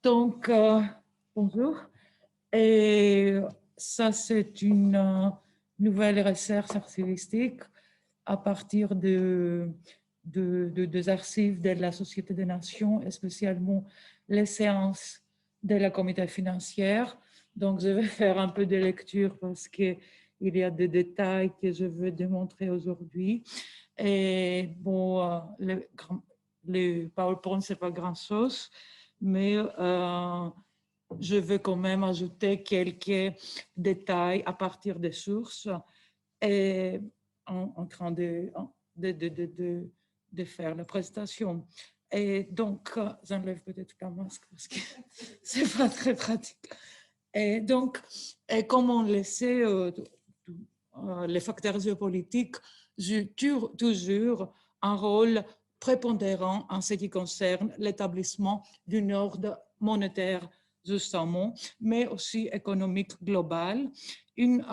Donc, bonjour. Et ça, c'est une nouvelle recherche archivistique à partir des archives de la Société des Nations, et spécialement les séances de la comité financière. Donc, je vais faire un peu de lecture parce qu'il y a des détails que je veux démontrer aujourd'hui. Et bon, le PowerPoint, c'est pas grand-chose, mais je vais quand même ajouter quelques détails à partir des sources et en train de faire la présentation. Et donc, j'enlève peut-être la masque parce que c'est pas très pratique. Et donc, comme on le sait, les facteurs géopolitiques jouent toujours un rôle prépondérant en ce qui concerne l'établissement d'un ordre monétaire justement, mais aussi économique global, une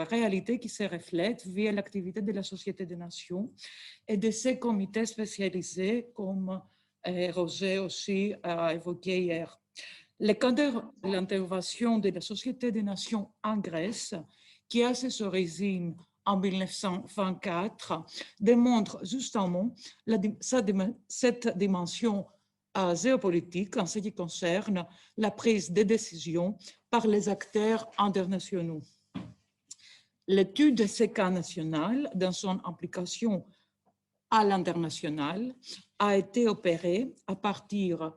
réalité qui se reflète via l'activité de la Société des Nations et de ces comités spécialisés, comme Roger aussi a évoqué hier. Le cadre de l'intervention de la Société des Nations en Grèce, qui a ses origines en 1924, démontre justement cette dimension géopolitique en ce qui concerne la prise de décision par les acteurs internationaux. L'étude de ces cas nationaux, dans son implication à l'international, a été opérée à partir,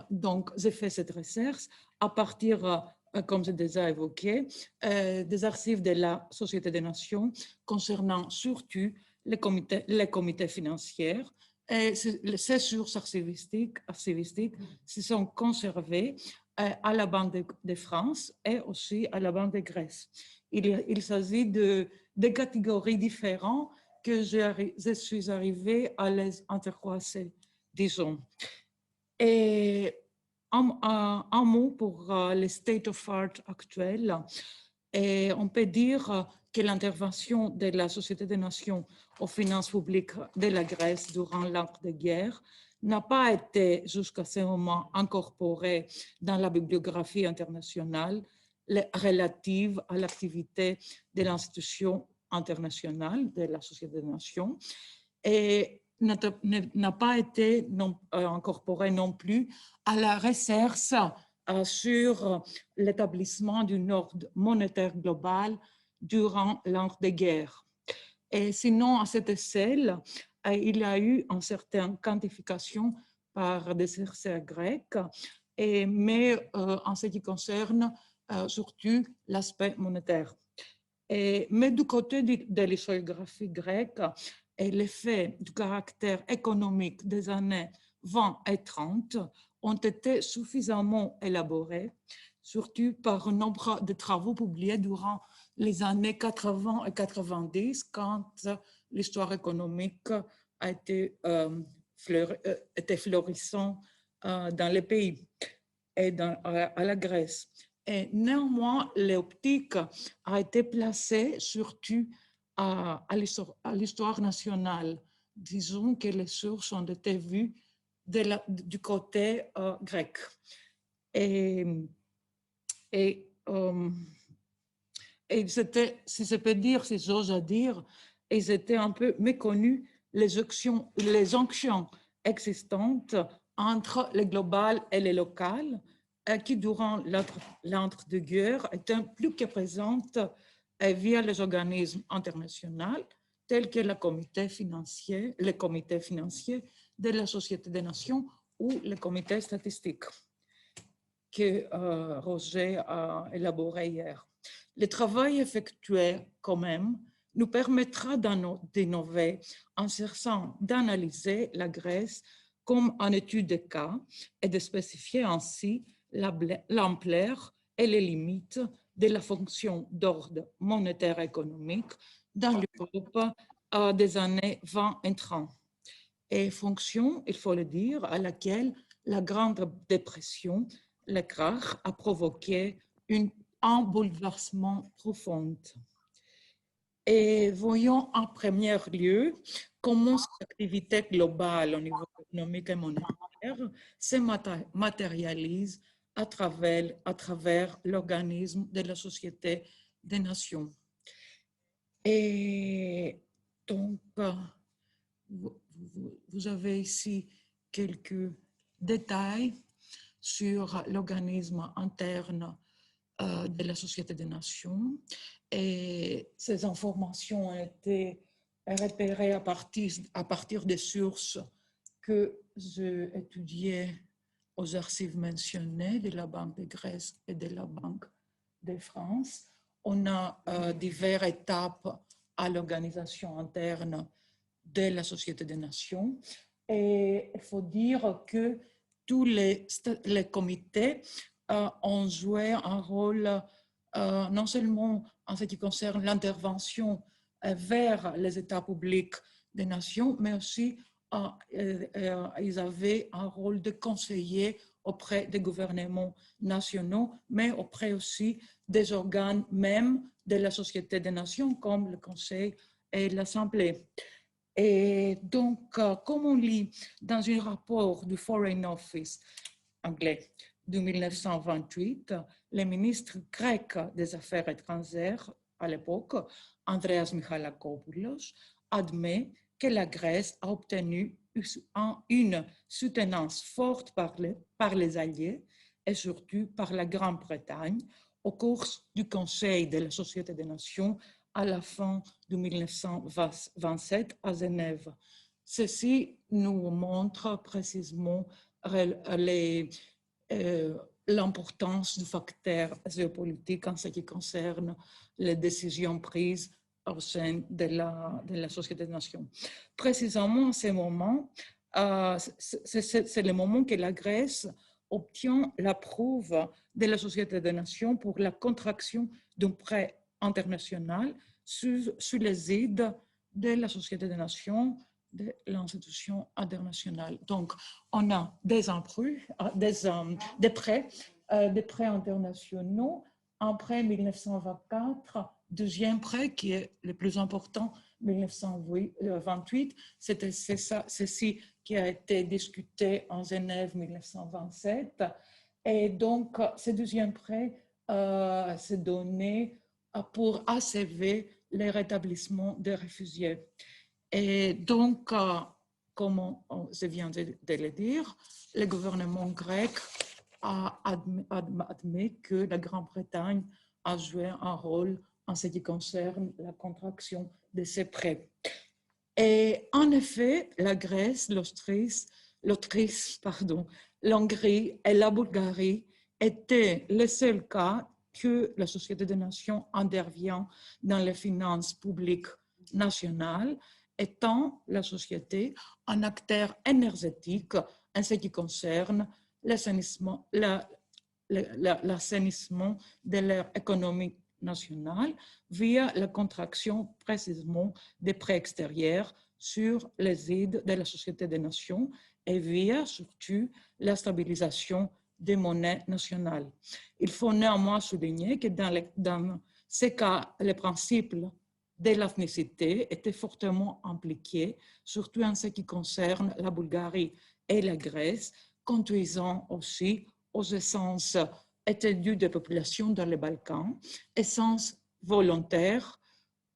donc j'ai fait cette recherche, à partir, comme j'ai déjà évoqué, des archives de la Société des Nations concernant surtout les comités financiers. Et ces sources archivistiques se sont conservées à la Banque de France et aussi à la Banque de Grèce. Il s'agit de catégories différentes que je suis arrivée à les intercroiser, disons. Et un mot pour le state of art actuel. Et on peut dire que l'intervention de la Société des Nations aux finances publiques de la Grèce durant l'entre-deux-guerres n'a pas été jusqu'à ce moment incorporée dans la bibliographie internationale relative à l'activité de l'institution internationale de la Société des Nations et n'a pas été incorporée non plus à la recherche sur l'établissement d'un ordre monétaire global durant l'entre-deux-guerres. Et sinon, à cette échelle, il y a eu une certaine quantification par des chercheurs grecs, mais en ce qui concerne surtout l'aspect monétaire. Mais du côté de l'historiographie grecque, l'effet du caractère économique des années 20 et 30 ont été suffisamment élaborés, surtout par un nombre de travaux publiés durant les années 80 et 90, quand l'histoire économique a été, était florissante dans les pays et à la Grèce. Et néanmoins, l'optique a été placée surtout à l'histoire nationale. Disons que les sources ont été vues du côté grec. Et, et si je peux dire, si j'ose dire, ils étaient un peu méconnus les onctions existantes entre le global et le local, qui durant l'entre-deux-guerres étaient plus que présentes via les organismes internationaux tels que le comité financier de la Société des Nations ou le comité statistique que Roger a élaboré hier. Le travail effectué quand même nous permettra d'innover en cherchant d'analyser la Grèce comme une étude de cas et de spécifier ainsi l'ampleur et les limites de la fonction d'ordre monétaire économique dans l'Europe des années 20 et 30. Et fonction, il faut le dire, à laquelle la Grande Dépression, le krach, a provoqué un bouleversement profond. Et voyons en premier lieu comment cette activité globale au niveau économique et monétaire se matérialise à travers l'organisme de la Société des Nations. Et donc, vous avez ici quelques détails sur l'organisme interne de la Société des Nations. Et ces informations ont été repérées à partir des sources que j'ai étudiées aux archives mentionnées de la Banque de Grèce et de la Banque de France. On a diverses étapes à l'organisation interne de la Société des Nations. Et il faut dire que tous les comités ont joué un rôle non seulement en ce qui concerne l'intervention vers les États publics des nations, mais aussi ils avaient un rôle de conseiller auprès des gouvernements nationaux, mais auprès aussi des organes même de la Société des Nations, comme le Conseil et l'Assemblée. Et donc, comme on lit dans un rapport du Foreign Office anglais de 1928, le ministre grec des Affaires étrangères à l'époque, Andreas Michalakopoulos, admet que la Grèce a obtenu une soutenance forte par les Alliés et surtout par la Grande-Bretagne au cours du Conseil de la Société des Nations à la fin de 1927 à Genève. Ceci nous montre précisément l'importance du facteur géopolitique en ce qui concerne les décisions prises au sein de la Société des Nations. Précisément à ce moment, c'est le moment que la Grèce obtient l'approuve de la Société des Nations pour la contraction d'un prêt international sous les aides de la Société des Nations, de l'institution internationale. Donc, on a des emprunts, des prêts internationaux. Un prêt 1924, deuxième prêt qui est le plus important, 1928, c'est ceci qui a été discuté en Genève 1927. Et donc, ce deuxième prêt s'est donné pour achever le rétablissement des réfugiés. Et donc, comme je viens de le dire, le gouvernement grec admet que la Grande-Bretagne a joué un rôle en ce qui concerne la contraction de ces prêts. Et en effet, la Grèce, l'Autriche, l'Hongrie et la Bulgarie étaient les seuls cas que la Société des Nations intervient dans les finances publiques nationales, étant la société un acteur énergétique en ce qui concerne l'assainissement de leur économie nationale via la contraction précisément des prêts extérieurs sur les aides de la Société des Nations et via surtout la stabilisation des monnaies nationales. Il faut néanmoins souligner que dans ces cas, les principes de l'ethnicité étaient fortement impliqués, surtout en ce qui concerne la Bulgarie et la Grèce, conduisant aussi aux essences étendues de population dans les Balkans, essences volontaires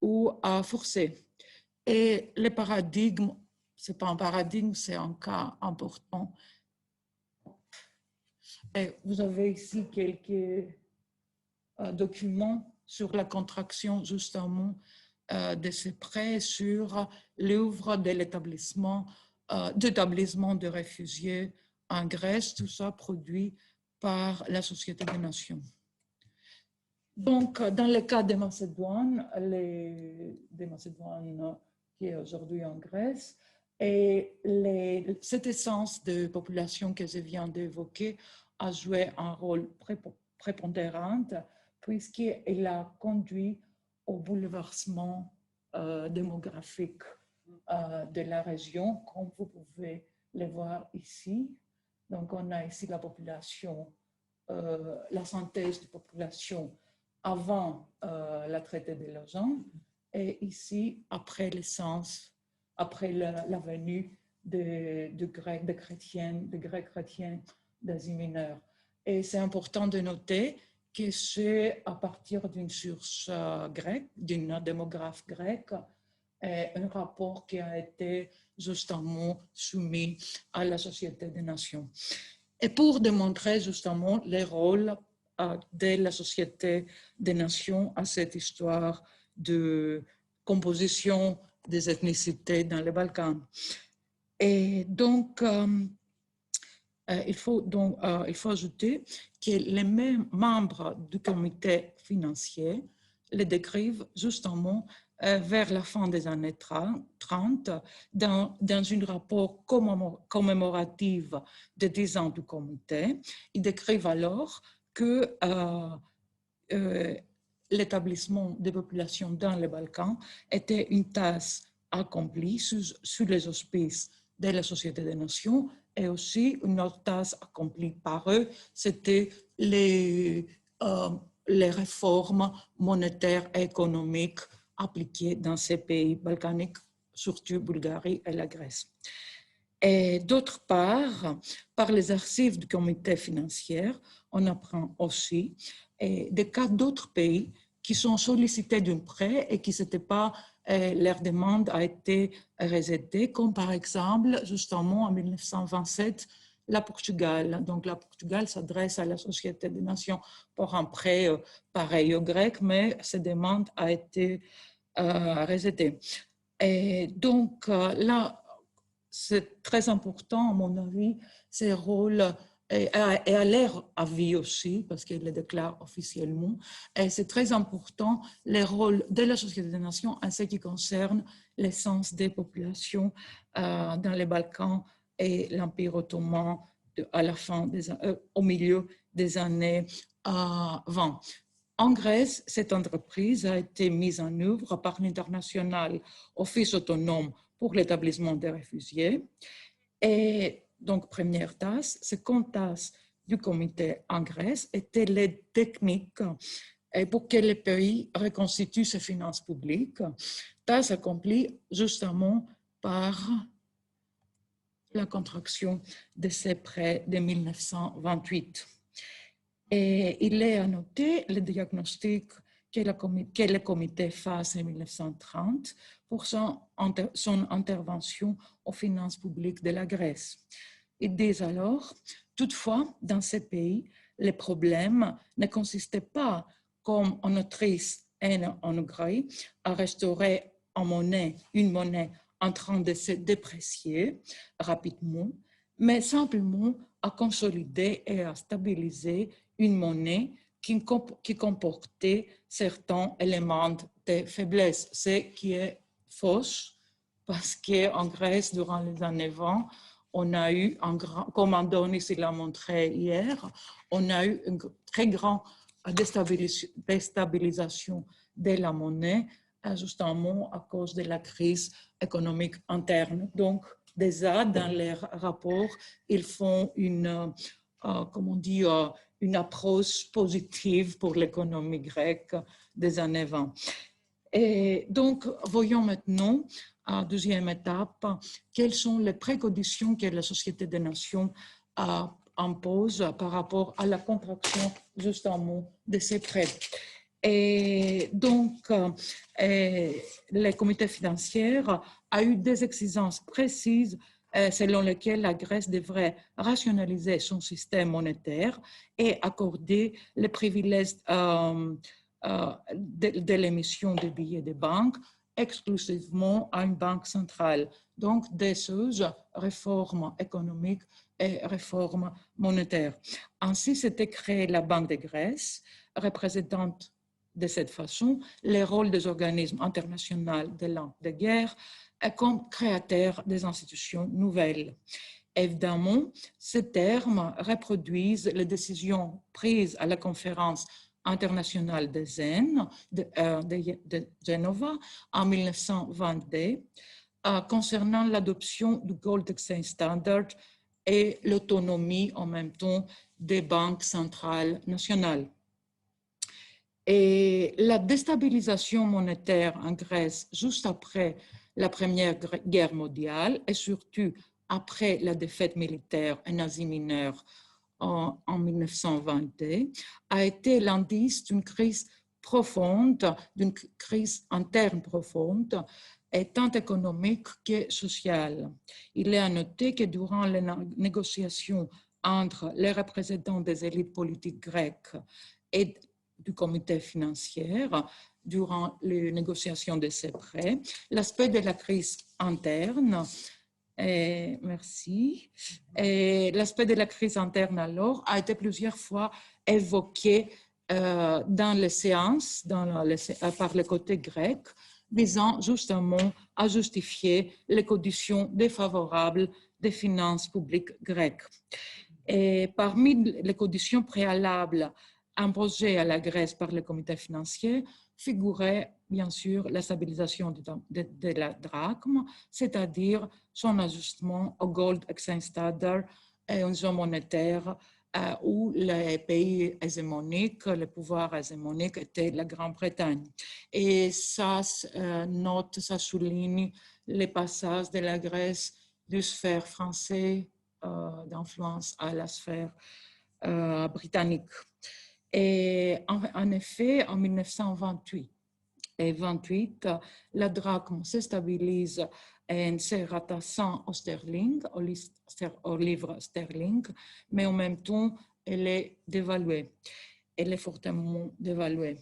ou forcées. Et le paradigme, ce n'est pas un paradigme, c'est un cas important. Et vous avez ici quelques documents sur la contraction justement de ces prêts, sur l'œuvre de l'établissement de réfugiés en Grèce, tout ça produit par la Société des Nations. Donc, dans le cas de Macédoine, qui est aujourd'hui en Grèce, et cette essence de population que je viens d'évoquer a joué un rôle prépondérant puisqu'il a conduit au bouleversement démographique de la région, comme vous pouvez le voir ici. Donc, on a ici la population, la synthèse de population avant la traité de Lausanne et ici, après l'essence, après la venue de Grecs, de Grecs chrétiens d'Asie mineure. Et c'est important de noter que c'est à partir d'une source grecque, d'une démographe grecque, un rapport qui a été justement soumis à la Société des Nations. Et pour démontrer justement les rôles de la Société des Nations à cette histoire de composition des ethnicités dans les Balkans. Et donc, il faut ajouter que les mêmes membres du comité financier les décrivent justement vers la fin des années 30 dans un rapport commémoratif de 10 ans du comité. Ils décrivent alors que l'établissement des populations dans les Balkans était une tâche accomplie sous les auspices de la Société des Nations, et aussi une autre tâche accomplie par eux, c'était les réformes monétaires et économiques appliquées dans ces pays balkaniques, surtout Bulgarie et la Grèce. Et d'autre part, par les archives du comité financier, on apprend aussi des cas d'autres pays qui sont sollicités d'un prêt et qui n'étaient pas, leur demande a été rejetée, comme par exemple, justement, en 1927, la Portugal. Donc, la Portugal s'adresse à la Société des Nations pour un prêt pareil au grec, mais cette demande a été rejetée. Et donc, là, c'est très important, à mon avis, ces rôles, et à leur avis aussi, parce qu'ils le déclarent officiellement, et c'est très important les rôles de la Société des Nations en ce qui concerne l'essence des populations dans les Balkans et l'Empire ottoman à la fin au milieu des années 20. En Grèce, cette entreprise a été mise en œuvre par l'International Office autonome pour l'établissement des réfugiés. Et donc, première tâche, seconde tâche du comité en Grèce était l'aide technique pour que le pays reconstitue ses finances publiques, tâche accomplie justement par la contraction de ces prêts de 1928. Et il est à noter le diagnostic que le comité fasse en 1930 pour son intervention aux finances publiques de la Grèce. Ils disent alors, toutefois, dans ces pays, les problèmes ne consistaient pas, comme en Autriche et en Hongrie, à restaurer une monnaie en train de se déprécier rapidement, mais simplement à consolider et à stabiliser une monnaie qui comportait certains éléments de faiblesse, ce qui est fausse, parce qu'en Grèce, durant les années 20, on a eu, comme Andonis l'a montré hier, on a eu une très grande déstabilisation de la monnaie, justement à cause de la crise économique interne. Donc, déjà, dans les rapports, ils font une approche positive pour l'économie grecque des années 20. Et donc, voyons maintenant, à deuxième étape, quelles sont les préconditions que la Société des Nations impose par rapport à la contraction, justement, de ces prêts. Et donc, le comité financier a eu des exigences précises selon lesquelles la Grèce devrait rationaliser son système monétaire et accorder les privilèges de l'émission de billets de banque exclusivement à une banque centrale. Donc, des réformes économiques et réformes monétaires. Ainsi, s'était créée la Banque de Grèce, représentant de cette façon les rôles des organismes internationaux de guerre comme créateurs des institutions nouvelles. Évidemment, ces termes reproduisent les décisions prises à la conférence internationale de Genova en 1922 concernant l'adoption du Gold Exchange Standard et l'autonomie en même temps des banques centrales nationales. Et la déstabilisation monétaire en Grèce juste après la Première Guerre mondiale et surtout après la défaite militaire et nazie mineure en 1922, a été l'indice d'une crise profonde, d'une crise interne profonde, et tant économique que sociale. Il est à noter que durant les négociations entre les représentants des élites politiques grecques et du comité financier, durant les négociations de ces prêts, l'aspect de la crise interne, merci, l'aspect de la crise interne alors a été plusieurs fois évoqué dans les séances par le côté grec, visant justement à justifier les conditions défavorables des finances publiques grecques. Et parmi les conditions préalables imposées à la Grèce par le comité financier figurait bien sûr la stabilisation de la drachme, c'est-à-dire son ajustement au Gold Exchange Standard et une zone monétaire où les pays hégémoniques, le pouvoir hégémonique était la Grande-Bretagne. Et ça note, ça souligne les passages de la Grèce du sphère française d'influence à la sphère britannique. Et en effet, en 1928 et 28, la drachme se stabilise en se rattachant au sterling, au livre sterling, mais en même temps, elle est dévaluée. Elle est fortement dévaluée.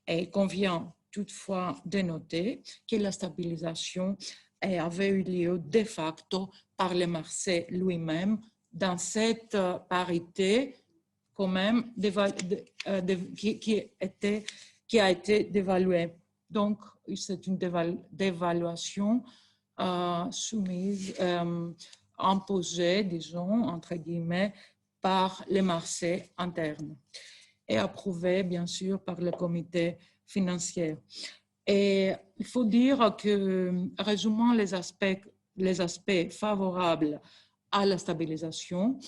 Et il convient toutefois de noter que la stabilisation avait eu lieu de facto par le marché lui-même dans cette parité quand même qui a été dévaluée. Donc, c'est une dévaluation soumise, imposée, disons, entre guillemets, par les marchés internes et approuvée, bien sûr, par le comité financier. Et il faut dire que, résumant les aspects favorables à la stabilisation,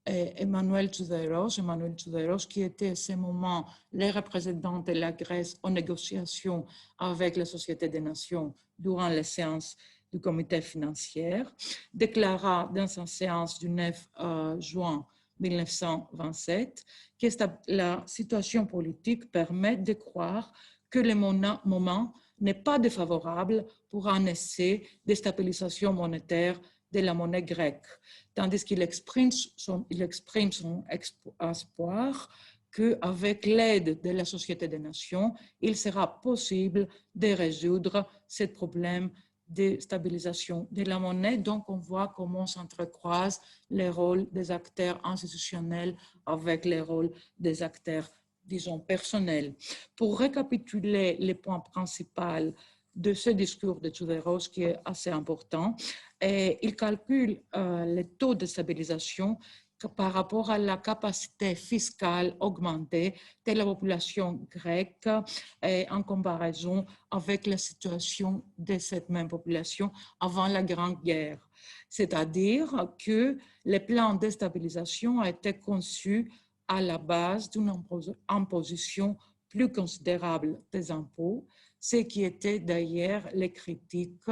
Emmanuel Tsouderos, qui était à ce moment le représentant de la Grèce en négociation avec la Société des Nations durant les séances du comité financier, déclara dans sa séance du 9 juin 1927 que la situation politique permet de croire que le moment n'est pas défavorable pour un essai de stabilisation monétaire de la monnaie grecque, tandis qu'il exprime son espoir qu'avec l'aide de la Société des Nations, il sera possible de résoudre ce problème de stabilisation de la monnaie. Donc, on voit comment s'entrecroisent les rôles des acteurs institutionnels avec les rôles des acteurs, disons, personnels. Pour récapituler les points principaux de ce discours de Tsouderos, qui est assez important, il calcule le taux de stabilisation par rapport à la capacité fiscale augmentée de la population grecque en comparaison avec la situation de cette même population avant la Grande Guerre. C'est-à-dire que le plan de stabilisation a été conçu à la base d'une imposition plus considérable des impôts, ce qui était d'ailleurs les critiques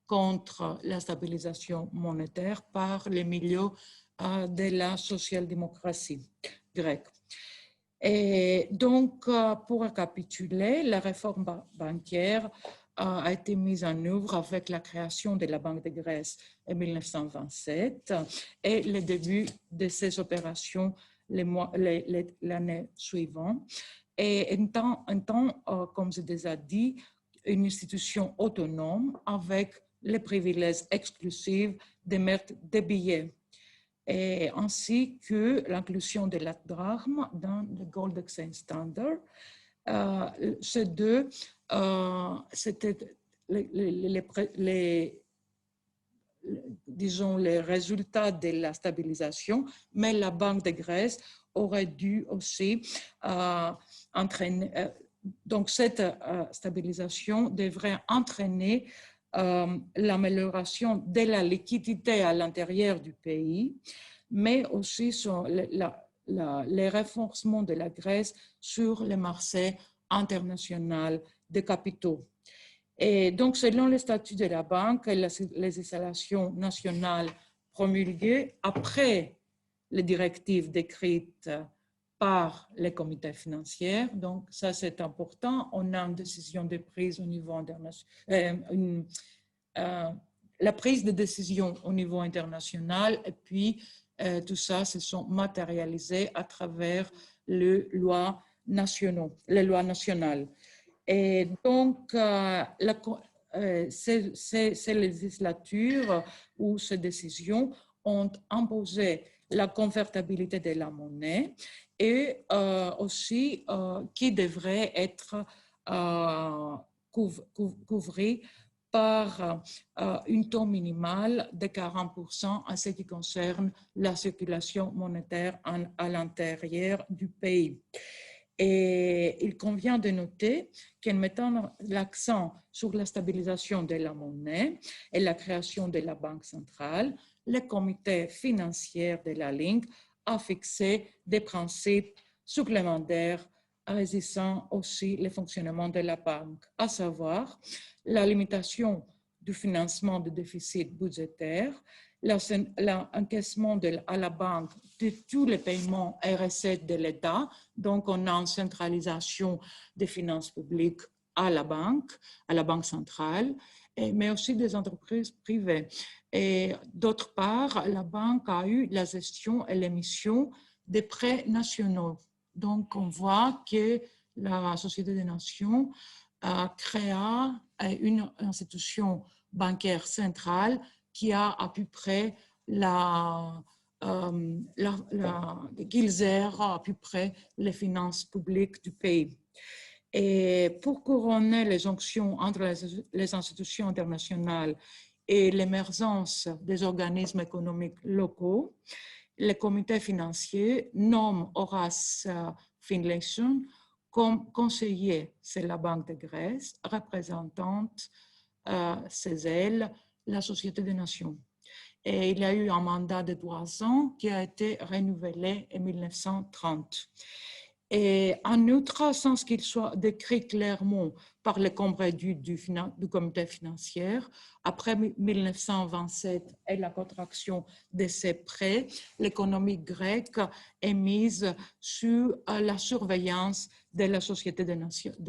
contre la stabilisation monétaire par les milieux de la social-démocratie grecque. Et donc, pour récapituler, la réforme bancaire a été mise en œuvre avec la création de la Banque de Grèce en 1927 et le début de ces opérations l'année suivante. Et en tant, comme je déjà dit, une institution autonome avec les privilèges exclusifs d'émettre des billets, et ainsi que l'inclusion de la drachme dans le Gold Exchange Standard. Ces deux, c'était disons, les résultats de la stabilisation, mais la Banque de Grèce aurait dû aussi entraîner, donc cette stabilisation devrait entraîner l'amélioration de la liquidité à l'intérieur du pays, mais aussi sur les renforcements de la Grèce sur les marchés internationaux de capitaux. Et donc, selon le statut de la banque et les installations nationales promulguée après les directives décrites par les comités financiers. Donc, ça, c'est important. On a une décision de prise au niveau international, la prise de décision au niveau international, et puis tout ça se sont matérialisés à travers les lois nationales. Et donc, ces législatures ou ces décisions ont imposé la convertibilité de la monnaie et aussi qui devrait être couvert par un taux minimal de 40% en ce qui concerne la circulation monétaire à l'intérieur du pays. Et il convient de noter qu'en mettant l'accent sur la stabilisation de la monnaie et la création de la Banque centrale, le comité financier de la Ligue a fixé des principes supplémentaires régissant aussi le fonctionnement de la banque, à savoir la limitation du financement de déficit budgétaire, l'encaissement à la banque de tous les paiements et recettes de l'État. Donc, on a une centralisation des finances publiques à la banque centrale, mais aussi des entreprises privées. Et d'autre part, la banque a eu la gestion et l'émission des prêts nationaux. Donc, on voit que la Société des Nations a créé une institution bancaire centrale qui a à peu près qu'ils gèrent à peu près les finances publiques du pays. Et pour couronner les jonctions entre les institutions internationales et l'émergence des organismes économiques locaux, le comité financier nomme Horace Finlayson comme conseiller sur la Banque de Grèce, représentante chez elle la Société des Nations. Et il y a eu un mandat de 3 ans qui a été renouvelé en 1930. Et en outre, sans qu'il soit décrit clairement par le congrès du comité financier, après 1927 et la contraction de ses prêts, l'économie grecque est mise sous la surveillance de la Société des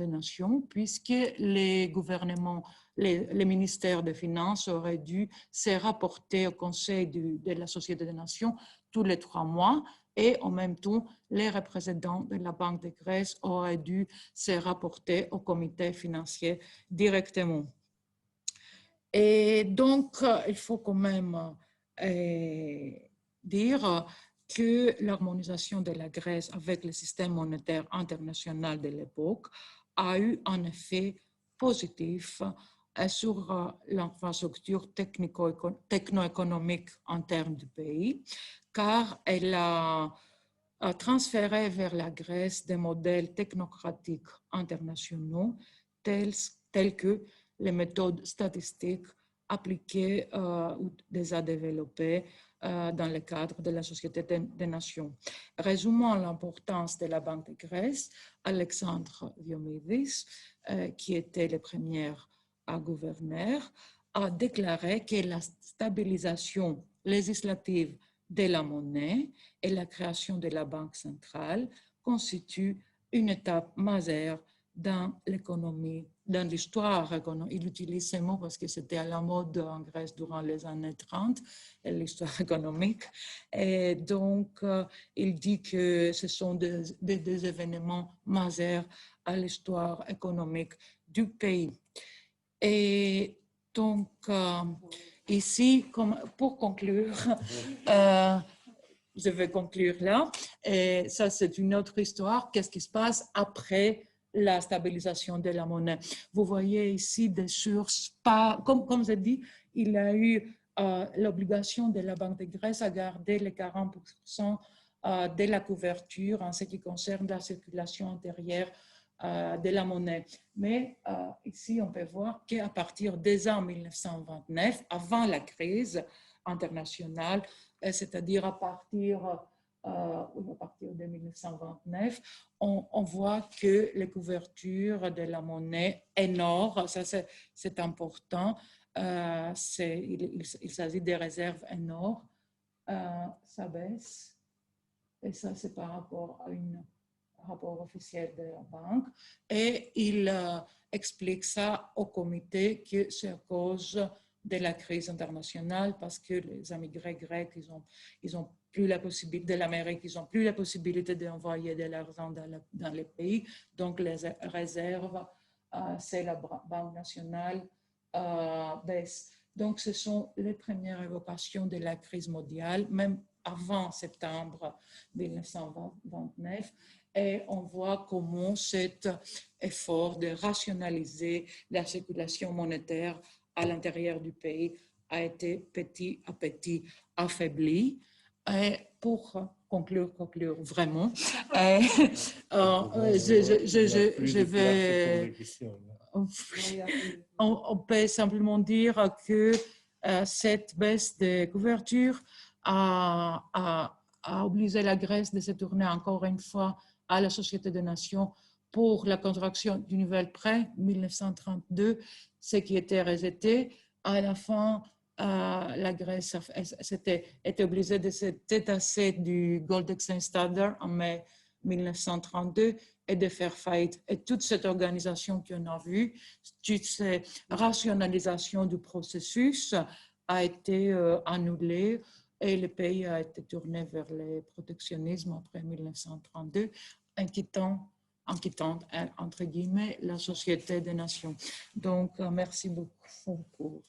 Nations, puisque les gouvernements, les ministères des Finances auraient dû se rapporter au Conseil de la Société des Nations tous les 3 mois, et en même temps, les représentants de la Banque de Grèce auraient dû se rapporter au comité financier directement. Et donc, il faut quand même dire que l'harmonisation de la Grèce avec le système monétaire international de l'époque a eu un effet positif sur l'infrastructure techno-économique interne du pays, car elle a transféré vers la Grèce des modèles technocratiques internationaux tels que les méthodes statistiques appliquées ou déjà développées dans le cadre de la Société des Nations. Résumant l'importance de la Banque de Grèce, Alexandre Diomidis, qui était le premier gouverneur, a déclaré que la stabilisation législative de la monnaie et la création de la Banque centrale constituent une étape majeure dans l'économie, dans l'histoire économique. Il utilise ces mots parce que c'était à la mode en Grèce durant les années 30, l'histoire économique. Et donc, il dit que ce sont des événements majeurs à l'histoire économique du pays. Et donc, ici, pour conclure, je vais conclure là. Et ça, c'est une autre histoire. Qu'est-ce qui se passe après la stabilisation de la monnaie? Vous voyez ici des sources, comme je dis, il y a eu l'obligation de la Banque de Grèce à garder les 40% de la couverture en ce qui concerne la circulation intérieure de la monnaie. Mais ici, on peut voir qu'à partir des années 1929, avant la crise internationale, c'est-à-dire à partir de 1929, on voit que les couvertures de la monnaie en or, ça c'est important, il s'agit des réserves en or, ça baisse. Et ça, c'est par rapport à un rapport officiel de la banque. Et il explique ça au comité que c'est à cause de la crise internationale parce que les immigrés grecs, ils ont plus la possibilité, de l'Amérique, ils n'ont plus la possibilité d'envoyer de l'argent dans les pays. Donc, les réserves, c'est la Banque nationale, baissent. Donc, ce sont les premières évocations de la crise mondiale, même avant septembre 1929. Et on voit comment cet effort de rationaliser la circulation monétaire à l'intérieur du pays a été petit à petit affaibli. Et pour conclure vraiment, je vais... On peut simplement dire que cette baisse de couverture a obligé la Grèce de se tourner encore une fois à la Société des Nations pour la contraction du nouvel prêt 1932, ce qui était rejeté. À la fin, la Grèce était obligée de se détasser du Gold Exchange Standard en mai 1932 et de faire faillite. Et toute cette organisation qu'on a vue, toute cette rationalisation du processus a été annulée et le pays a été tourné vers le protectionnisme après 1932, en quittant, entre guillemets, la Société des Nations. Donc, merci beaucoup pour